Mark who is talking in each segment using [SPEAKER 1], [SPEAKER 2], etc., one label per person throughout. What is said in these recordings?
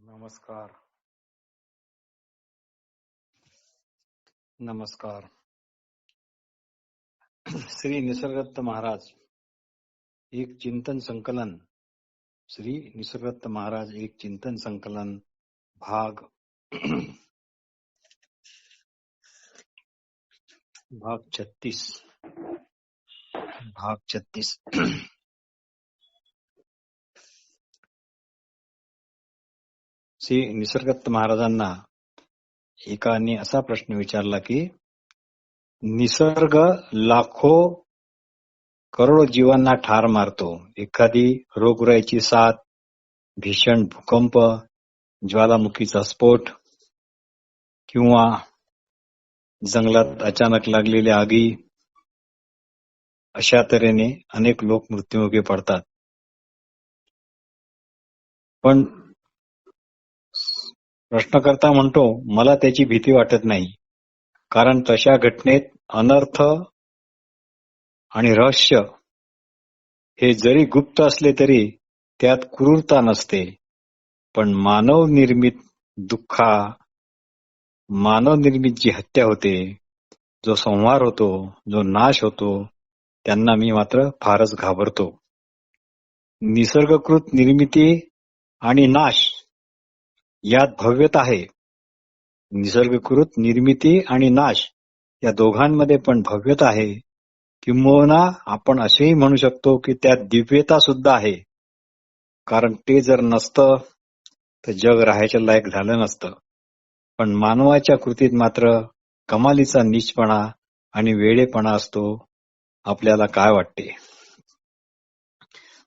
[SPEAKER 1] नमस्कार. नमस्कार. श्री निसर्गदत्त महाराज एक चिंतन संकलन. श्री निसर्गदत्त महाराज एक चिंतन संकलन भाग भाग 36. श्री निसर्गदत्त महाराजांना एकाने असा प्रश्न विचारला की निसर्ग लाखो करोडो जीवांना ठार मारतो. एखादी रोगराईची साथ, भीषण भूकंप, ज्वालामुखीचा स्फोट किंवा जंगलात अचानक लागलेल्या आगी, अशा तऱ्हेने अनेक लोक मृत्युमुखी पडतात. पण प्रश्नकर्ता म्हणतो मला त्याची भीती वाटत नाही, कारण तशा घटनेत अनर्थ आणि रहस्य हे जरी गुप्त असले तरी त्यात क्रूरता नसते. पण मानव निर्मित जी हत्या होते, जो संहार होतो, जो नाश होतो, त्यांना मी मात्र फारच घाबरतो. निसर्गकृत निर्मिती आणि नाश यात भव्यता आहे. निसर्गकृत निर्मिती आणि नाश या दोघांमध्ये पण भव्यता आहे. किंबहुना आपण असेही म्हणू शकतो की त्यात दिव्यता सुद्धा आहे, कारण ते जर नसतं तर जग राहायच्या लायक झालं नसतं. पण मानवाच्या कृतीत मात्र कमालीचा नीचपणा आणि वेडेपणा असतो. आपल्याला काय वाटते?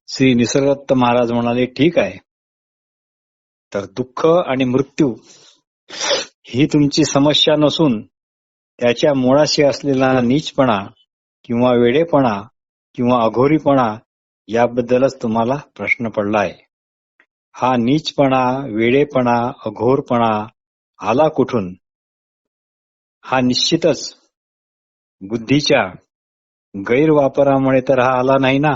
[SPEAKER 1] श्री निसर्गदत्त महाराज म्हणाले, ठीक आहे, तर दुःख आणि मृत्यू ही तुमची समस्या नसून त्याच्या मुळाशी असलेला नीचपणा किंवा वेडेपणा किंवा अघोरीपणा याबद्दलच तुम्हाला प्रश्न पडलाय. हा नीचपणा, वेडेपणा, अघोरपणा आला कुठून? हा निश्चितच बुद्धीच्या गैरवापरामुळे तर हा आला नाही ना.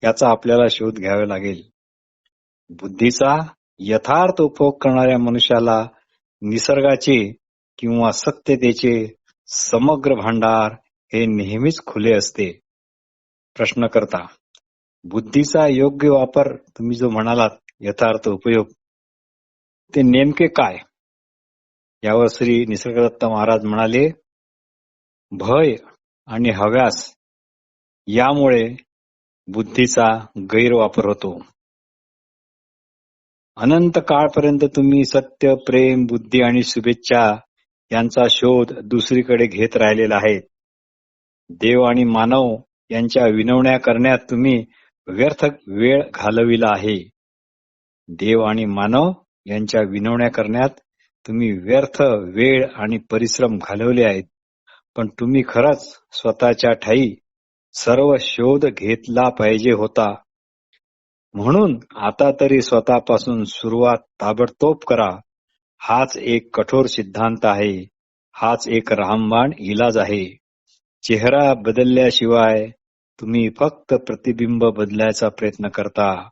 [SPEAKER 1] याचा आपल्याला शोध घ्यावा लागेल. बुद्धीचा यथार्थ उपयोग करणाऱ्या मनुष्याला निसर्गाचे किंवा सत्यतेचे समग्र भांडार हे नेहमीच खुले असते. प्रश्नकर्ता, बुद्धीचा योग्य वापर तुम्ही जो म्हणालात, यथार्थ उपयोग, ते नेमके काय? यावर श्री निसर्गदत्त महाराज म्हणाले, भय आणि हव्यास यामुळे बुद्धीचा गैरवापर होतो. अनंत काळपर्यंत तुम्ही सत्य, प्रेम, बुद्धी आणि शुभेच्छा यांचा शोध दुसरीकडे घेत राहिलेला आहे. देव आणि मानव यांच्या विनवण्या करण्यात तुम्ही व्यर्थ वेळ घालविला आहे. देव आणि मानव यांच्या विनवण्या करण्यात तुम्ही व्यर्थ वेळ आणि परिश्रम घालवले आहेत. पण तुम्ही खरंच स्वतःच्या ठायी सर्व शोध घेतला पाहिजे होता. म्हणून आता तरी स्वतःपासून सुरुवात ताबडतोब करा. हाच एक कठोर सिद्धांत आहे. हाच एक रामबाण इलाज आहे. चेहरा बदलल्याशिवाय तुम्ही फक्त प्रतिबिंब बदलायचा प्रयत्न करता,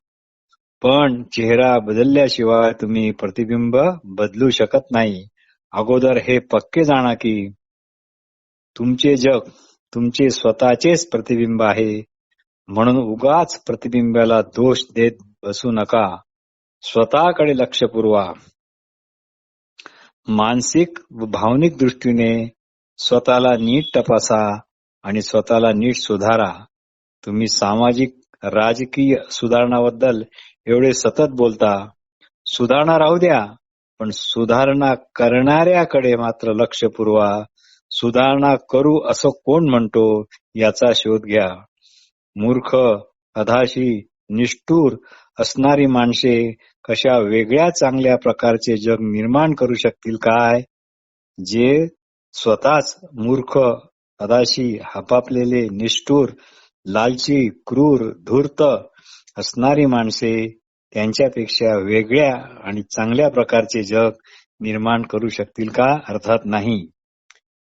[SPEAKER 1] पण चेहरा बदलल्याशिवाय तुम्ही प्रतिबिंब बदलू शकत नाही. अगोदर हे पक्के जाणा की तुमचे जग तुमचे स्वतःचेच प्रतिबिंब आहे. म्हणून उगाच प्रतिबिंबाला दोष देत बसू नका. स्वतःकडे लक्ष पुरवा. मानसिक व भावनिक दृष्टीने स्वतःला नीट तपासा आणि स्वतःला नीट सुधारा. तुम्ही सामाजिक राजकीय सुधारणाबद्दल एवढे सतत बोलता. सुधारणा राहू द्या, पण सुधारणा करणाऱ्याकडे मात्र लक्ष पुरवा. सुधारणा करू असं कोण म्हणतो याचा शोध घ्या. मूर्ख, अधाशी, निष्ठुर असणारी माणसे कशा वेगळ्या चांगल्या प्रकारचे जग निर्माण करू शकतील काय? जे स्वतःच मूर्ख, अधाशी, हापापलेले, निष्ठुर, लालची, क्रूर, धूर्त असणारी माणसे त्यांच्यापेक्षा वेगळ्या आणि चांगल्या प्रकारचे जग निर्माण करू शकतील का? अर्थात नाही.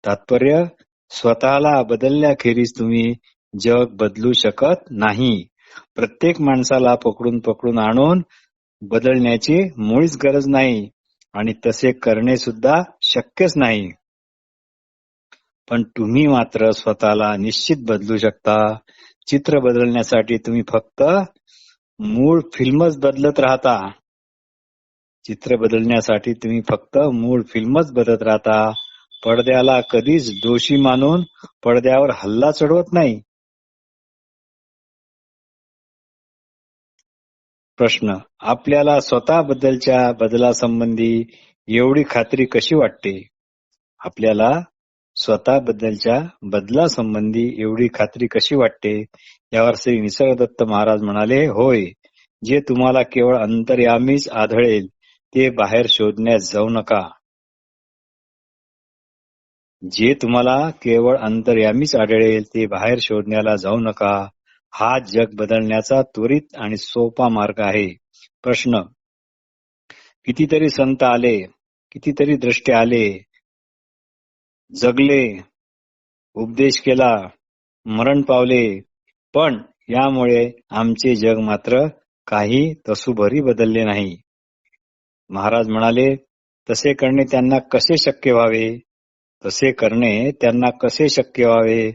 [SPEAKER 1] तात्पर्य, स्वतःला बदलल्याखेरीज तुम्ही जग बदलू शकत नाही. प्रत्येक माणसाला पकडून आणून बदलण्याची मुळीच गरज नाही आणि तसे करणे सुद्धा शक्यच नाही. पण तुम्ही मात्र स्वतःला निश्चित बदलू शकता. चित्र बदलण्यासाठी तुम्ही फक्त मूळ फिल्मच बदलत राहता. चित्र बदलण्यासाठी तुम्ही फक्त मूळ फिल्मच बदलत राहता. पडद्याला कधीच दोषी मानून पडद्यावर हल्ला चढवत नाही. प्रश्न. आपल्याला स्वतःबद्दलच्या बदलासंबंधी एवढी खात्री कशी वाटते? आपल्याला स्वतःबद्दलच्या बदलासंबंधी एवढी खात्री कशी वाटते? यावर श्री निसर्गदत्त महाराज म्हणाले, होय, जे तुम्हाला केवळ अंतर्यामीच आढळेल ते बाहेर शोधण्यास जाऊ नका. जे तुम्हाला केवळ अंतर्यामीच आढळेल ते बाहेर शोधण्याला जाऊ नका. हा जग बदलण्याचा त्वरित आणि सोपा मार्ग आहे. प्रश्न. कितीतरी संत आले, कितीतरी द्रष्टे आले, जगले, उपदेश केला, मरण पावले, पण यामुळे आमचे जग मात्र काही तसूभरी बदलले नाही. महाराज म्हणाले, तसे करणे त्यांना कसे शक्य व्हावे? तसे करणे त्यांना कसे शक्य व्हावे?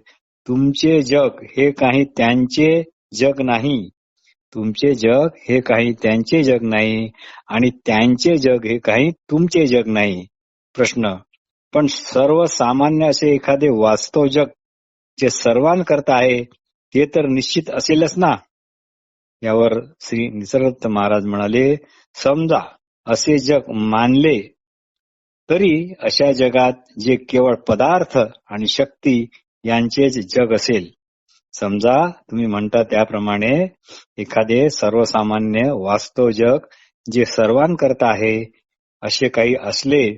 [SPEAKER 1] तुमचे जग हे काही त्यांचे जग नाही. तुमचे जग हे काही त्यांचे जग नाही आणि त्यांचे जग हे काही तुमचे जग नाही. प्रश्न. पण सर्वसामान्य असे एखादे वास्तव जग जे सर्वांकरता आहे ते तर निश्चित असेलच ना? यावर श्री निसर्गदत्त महाराज म्हणाले, समजा असे जग मानले तरी अशा जगात जे केवळ पदार्थ आणि शक्ती यांचेच जग असेल. समजा तुम्ही म्हणता त्याप्रमाणे एखादे सर्वसामान्य वास्तव जग जे सर्वांकरता आहे असे काही असले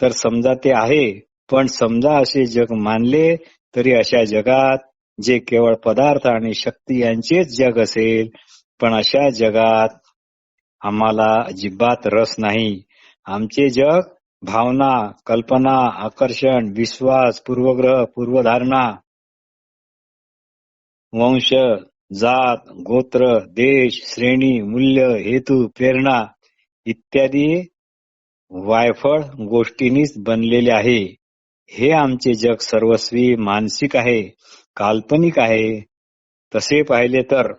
[SPEAKER 1] तर समजा ते आहे. पण समजा असे जग मानले तरी अशा जगात जे केवळ पदार्थ आणि शक्ती यांचेच जग असेल, पण अशा जगात आम्हाला अजिबात रस नाही. आमचे जग भावना, कल्पना, आकर्षण, विश्वास, पूर्वग्रह, पूर्वधारणा, वंश, जात, गोत्र, देश, श्रेणी, मूल्य, हेतू, प्रेरणा इत्यादी वायफळ गोष्टींनीच बनलेले आहे. हे आमचे जग सर्वस्वी मानसिक आहे, काल्पनिक आहे. तसे पाहिले तर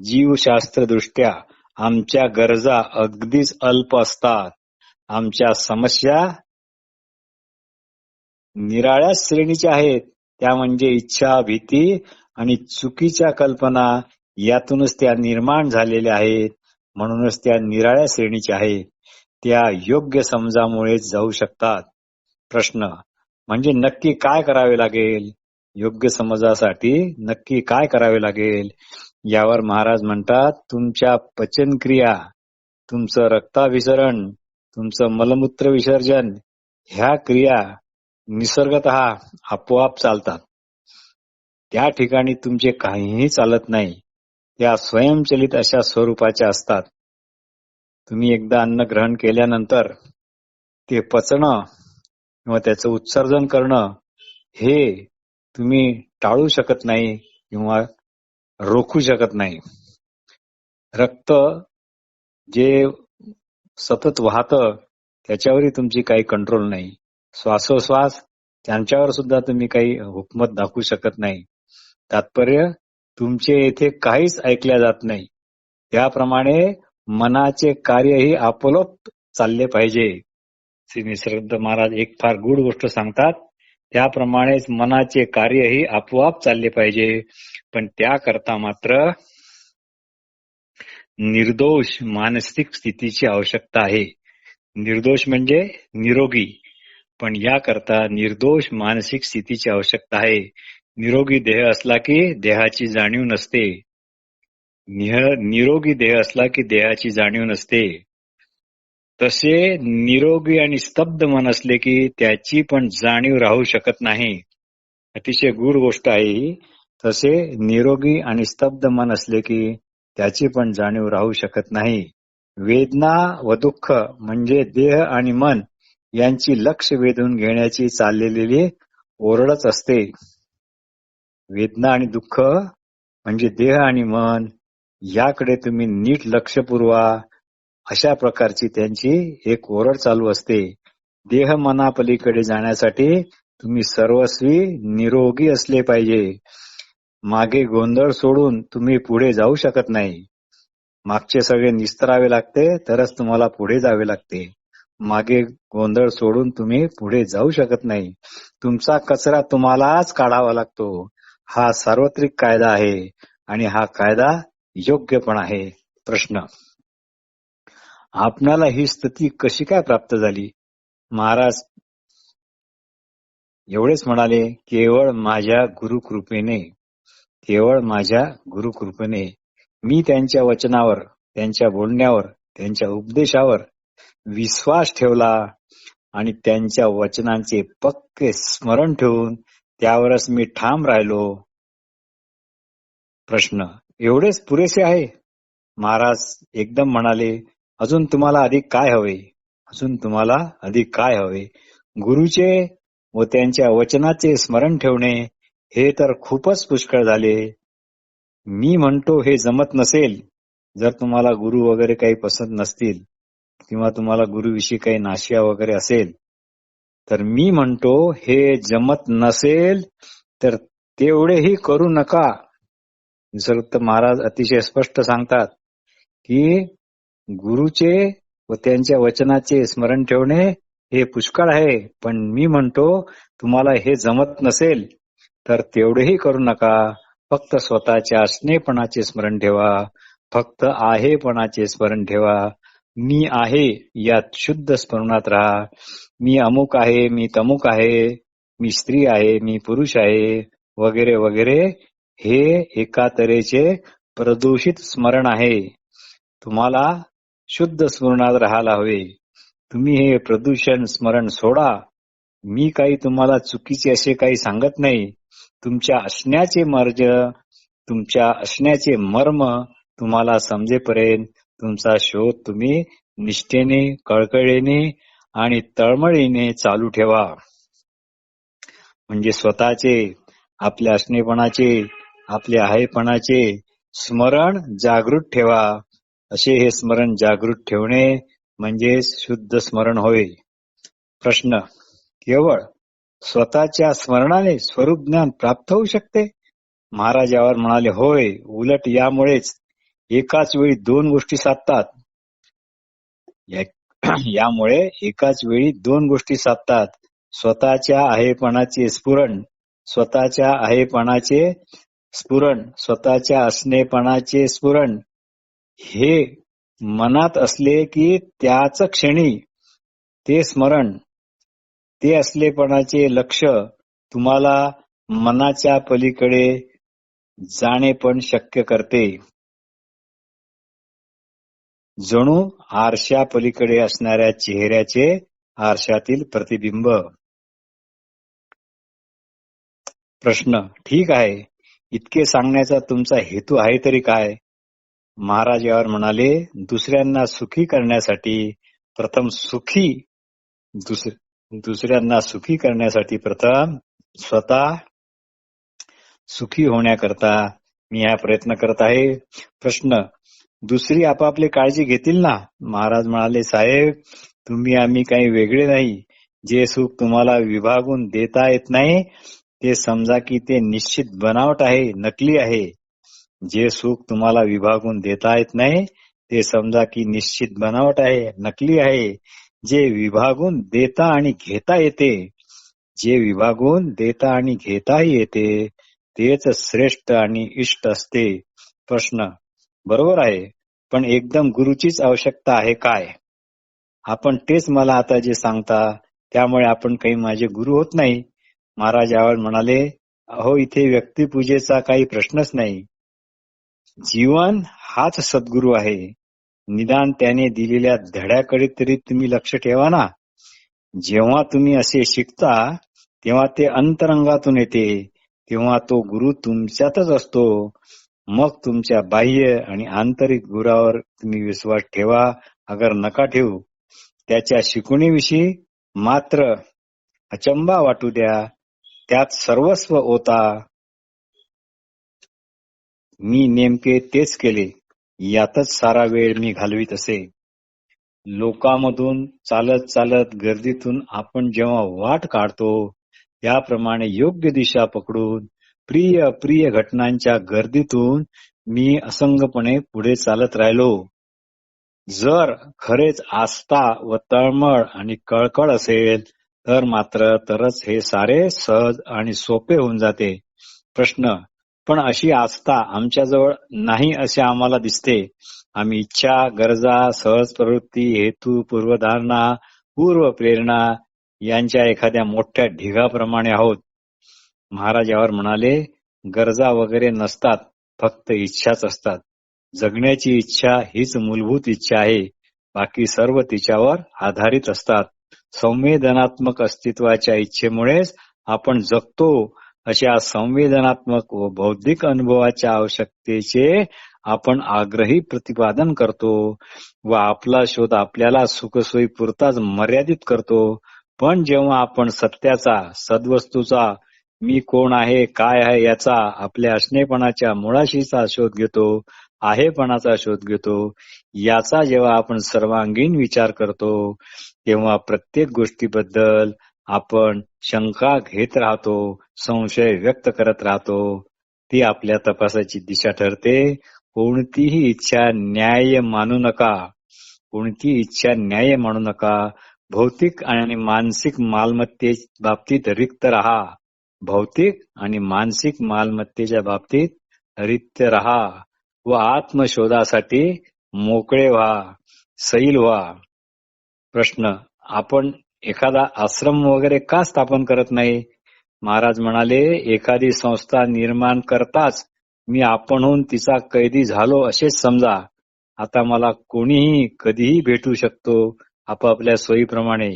[SPEAKER 1] जीवशास्त्रदृष्ट्या आमच्या गरजा अगदीच अल्प असतात. आमच्या समस्या निराळ्याच श्रेणीच्या आहेत. त्या म्हणजे इच्छा, भीती आणि चुकीच्या कल्पना यातूनच त्या निर्माण झालेल्या आहेत. म्हणूनच त्या निराळ्या श्रेणीच्या आहेत. त्या योग्य समजामुळेच जाऊ शकतात. प्रश्न. म्हणजे नक्की काय करावे लागेल? योग्य समजासाठी नक्की काय करावे लागेल? यावर महाराज म्हणतात, तुमच्या पचनक्रिया, तुमचं रक्ताभिसरण, तुमचं मलमूत्र विसर्जन ह्या क्रिया निसर्गतः आपोआप चालतात. त्या ठिकाणी तुमचे काहीही चालत नाही. त्या स्वयंचलित अशा स्वरूपाच्या असतात. तुम्ही एकदा अन्न ग्रहण केल्यानंतर ते पचणं किंवा त्याचं उत्सर्जन करणं हे तुम्ही टाळू शकत नाही किंवा रोखू शकत नाही. रक्त जे सतत वाहतं त्याच्यावरही तुमची काही कंट्रोल नाही. श्वासोश्वास त्यांच्यावर सुद्धा तुम्ही काही हुकमत दाखवू शकत नाही. तात्पर्य तुमचे येथे काहीच ऐकल्या जात नाही. त्याप्रमाणे मनाचे कार्यही आपोआप चालले पाहिजे. श्री निसर्गदत्त महाराज एक फार गूढ गोष्ट सांगतात. त्याप्रमाणेच मनाचे कार्यही आपोआप चालले पाहिजे. पण त्याकरता मात्र निर्दोष मानसिक स्थितीची आवश्यकता आहे. निर्दोष म्हणजे निरोगी, पण याकरता निर्दोष मानसिक स्थितीची आवश्यकता आहे. निरोगी देह असला की देहाची जाणीव नसते. निरोगी देह असला की देहाची जाणीव नसते. तसे निरोगी आणि स्तब्ध मन असले की त्याची पण जाणीव राहू शकत नाही. अतिशय गूढ गोष्ट आहे. तसे निरोगी आणि स्तब्ध मन असले की त्याची पण जाणीव राहू शकत नाही. वेदना व दुःख म्हणजे देह आणि मन यांची लक्ष वेधून घेण्याची चाललेली ओरडच असते. वेदना आणि दुःख म्हणजे देह आणि मन याकडे तुम्ही नीट लक्ष पुरवा अशा प्रकारची त्यांची एक ओरड चालू असते. देह मनापलीकडे जाण्यासाठी तुम्ही सर्वस्वी निरोगी असले पाहिजे. मागे गोंधळ सोडून तुम्ही पुढे जाऊ शकत नाही. मागचे सगळे निस्तरावे लागते तरच तुम्हाला पुढे जावे लागते. मागे गोंधळ सोडून तुम्ही पुढे जाऊ शकत नाही. तुमचा कचरा तुम्हालाच काढावा लागतो. हा सार्वत्रिक कायदा आहे आणि हा कायदा योग्य पण आहे. प्रश्न: आपणाला ही स्थिती कशी काय प्राप्त झाली? महाराज एवढेच म्हणाले, केवळ माझ्या गुरुकृपेने. केवळ माझ्या गुरुकृपेने. मी त्यांच्या वचनावर, त्यांच्या बोलण्यावर, त्यांच्या उपदेशावर विश्वास ठेवला आणि त्यांच्या वचनांचे पक्के स्मरण ठेवून त्यावरच मी ठाम राहिलो. प्रश्न: एवढेच पुरेसे आहे? महाराज एकदम म्हणाले, अजून तुम्हाला अधिक काय हवे? अजून तुम्हाला अधिक काय हवे? गुरुचे व त्यांच्या वचनाचे स्मरण ठेवणे हे तर खूपच पुष्कळ झाले. मी म्हणतो हे जमत नसेल, जर तुम्हाला गुरु वगैरे काही पसंत नसतील किंवा तुम्हाला गुरुविषयी काही नाशिया वगैरे असेल, तर मी म्हणतो हे जमत नसेल तर तेवढेही करू नका. निसर्ग महाराज अतिशय स्पष्ट सांगतात की गुरुचे व त्यांच्या वचनाचे स्मरण ठेवणे हे पुष्कळ आहे, पण मी म्हणतो तुम्हाला हे जमत नसेल तर तेवढेही करू नका. फक्त स्वतःच्या असणेपणाचे स्मरण ठेवा. फक्त आहेपणाचे स्मरण ठेवा. मी आहे यात शुद्ध स्मरणात राहा. मी अमुक आहे, मी तमुक आहे, मी स्त्री आहे, मी पुरुष आहे, वगैरे वगैरे हे एका तऱ्हेचे प्रदूषित स्मरण आहे. तुम्हाला शुद्ध स्मरणात राहायला हवे. तुम्ही हे प्रदूषण स्मरण सोडा. मी काही तुम्हाला चुकीचे असे काही सांगत नाही. तुमच्या असण्याचे मर्ज, तुमच्या असण्याचे मर्म तुम्हाला समजेपर्यंत तुमचा शोध तुम्ही निष्ठेने, कळकळीने आणि तळमळीने चालू ठेवा. म्हणजे स्वतःचे, आपल्या असणेपणाचे, आपल्या आहेपणाचे स्मरण जागृत ठेवा. असे हे स्मरण जागृत ठेवणे म्हणजे शुद्ध स्मरण होय. प्रश्न: केवळ स्वतःच्या स्मरणाने स्वरूप ज्ञान प्राप्त होऊ शकते? महाराज यावर म्हणाले, होय, उलट यामुळेच एकाच वेळी दोन गोष्टी साधतात. यामुळे एकाच वेळी दोन गोष्टी साधतात. स्वतःच्या आहेपणाचे स्फुरण, स्वतःच्या आहेपणाचे स्फुरण, स्वतःच्या असणेपणाचे स्फुरण हे मनात असले की त्याच क्षणी ते स्मरण, ते असलेपणाचे लक्ष तुम्हाला मनाच्या पलीकडे जाणे पण शक्य करते. जणू आरशा पलीकडे असणाऱ्या चेहऱ्याचे आरशातील प्रतिबिंब. प्रश्न: ठीक आहे, इतके सांगण्याचा तुमचा हेतू आहे तरी काय? महाराज यावर म्हणाले, दुसऱ्यांना सुखी करण्यासाठी प्रथम दुसऱ्यांना सुखी करण्यासाठी प्रथम स्वतः सुखी होण्याकरता मी हा प्रयत्न करत आहे. प्रश्न: दुसरी आपापली काळजी घेतील ना? महाराज म्हणाले, साहेब, तुम्ही आम्ही काही वेगळे नाही. जे सुख तुम्हाला विभागून देता येत नाही ते समजा की ते निश्चित बनावट आहे, नकली आहे. जे सुख तुम्हाला विभागून देता येत नाही ते समजा की निश्चित बनावट आहे, नकली आहे. जे विभागून देता आणि घेता येते, जे विभागून देता आणि घेताही येते तेच श्रेष्ठ आणि इष्ट असते. प्रश्न: बरोबर आहे, पण एकदम गुरुचीच आवश्यकता आहे काय? आपण तेच मला आता जे सांगता त्यामुळे आपण काही माझे गुरु होत नाही. महाराज यावर म्हणाले, अहो, इथे व्यक्तिपूजेचा काही प्रश्नच नाही. जीवन हाच सद्गुरू आहे. निदान त्याने दिलेल्या धड्याकडे तरी तुम्ही लक्ष ठेवा ना. जेव्हा तुम्ही असे शिकता तेव्हा ते अंतरंगातून येते, तेव्हा तो गुरु तुमच्यातच असतो. मग तुमच्या बाह्य आणि आंतरिक गुरावर तुम्ही विश्वास ठेवा अगर नका ठेवू. त्याच्या शिकवणीविषयी मात्र अचंबा वाटू द्या, त्यात सर्वस्व ओता. मी नेमके तेच केले. यातच सारा वेळ मी घालवीत असे. लोकांमधून चालत चालत गर्दीतून आपण जेव्हा वाट काढतो याप्रमाणे योग्य दिशा पकडून प्रिय अप्रिय घटनांच्या गर्दीतून मी असंगपणे पुढे चालत राहिलो. जर खरेच आस्था व तळमळ आणि कळकळ असेल तर मात्र तरच हे सारे सहज आणि सोपे होऊन जाते. प्रश्न: पण अशी आस्था आमच्याजवळ नाही असे आम्हाला दिसते. आम्ही इच्छा, गरजा, सहज प्रवृत्ती, हेतू, पूर्वधारणा, पूर्व प्रेरणा यांच्या एखाद्या मोठ्या ढिगाप्रमाणे आहोत. महाराज यावर म्हणाले, गरजा वगैरे नसतात, फक्त इच्छाच असतात. जगण्याची इच्छा हीच मूलभूत इच्छा आहे. बाकी सर्व तिच्यावर आधारित असतात. संवेदनात्मक अस्तित्वाच्या इच्छेमुळेच आपण जगतो. अशा संवेदनात्मक व बौद्धिक अनुभवाच्या आवश्यकतेचे आपण आग्रही प्रतिपादन करतो व आपला शोध आपल्याला सुखसोयी पुरताच मर्यादित करतो. पण जेव्हा आपण सत्याचा, सद्वस्तूचा, मी कोण आहे, काय आहे याचा, आपल्या असणेपणाच्या मुळाशीचा शोध घेतो, आहेपणाचा शोध घेतो, याचा जेव्हा आपण सर्वांगीण विचार करतो तेव्हा प्रत्येक गोष्टीबद्दल आपण शंका घेत राहतो, संशय व्यक्त करत राहतो. ती आपल्या तपासाची दिशा ठरते. कोणतीही इच्छा न्याय मानू नका. कोणतीही इच्छा न्याय मानू नका. भौतिक आणि मानसिक मालमत्ते बाबतीत रिक्त राहा. भौतिक आणि मानसिक मालमत्तेच्या बाबतीत रिक्त राहा व आत्मशोधासाठी मोकळे व्हा, सैल व्हा. प्रश्न: आपण एखादा आश्रम वगैरे का स्थापन करत नाही? महाराज म्हणाले, एखादी संस्था निर्माण करताच मी आपणहून तिचा कैदी झालो असेच समजा. आता मला कोणीही कधीही भेटू शकतो आपापल्या सोयीप्रमाणे.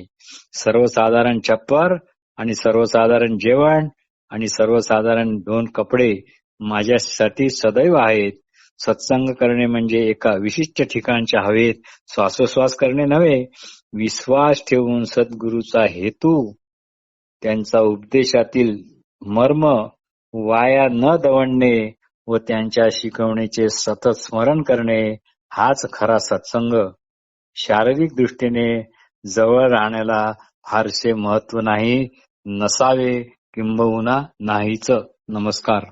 [SPEAKER 1] सर्वसाधारण छप्पर आणि सर्वसाधारण जेवण आणि सर्वसाधारण 2 कपडे माझ्यासाठी सदैव आहेत. सत्संग करणे म्हणजे एका विशिष्ट ठिकाणच्या हवेत श्वासोश्वास करणे नव्हे. विश्वास ठेवून सद्गुरूचा हेतू, त्यांचा उपदेशातील मर्म वाया न दवडणे व त्यांच्या शिकवणीचे सतत स्मरण करणे हाच खरा सत्संग. शारीरिक दृष्टीने जवळ राहण्याला फारसे महत्व नाही, नसावे, किंबहुना नाहीच. नमस्कार.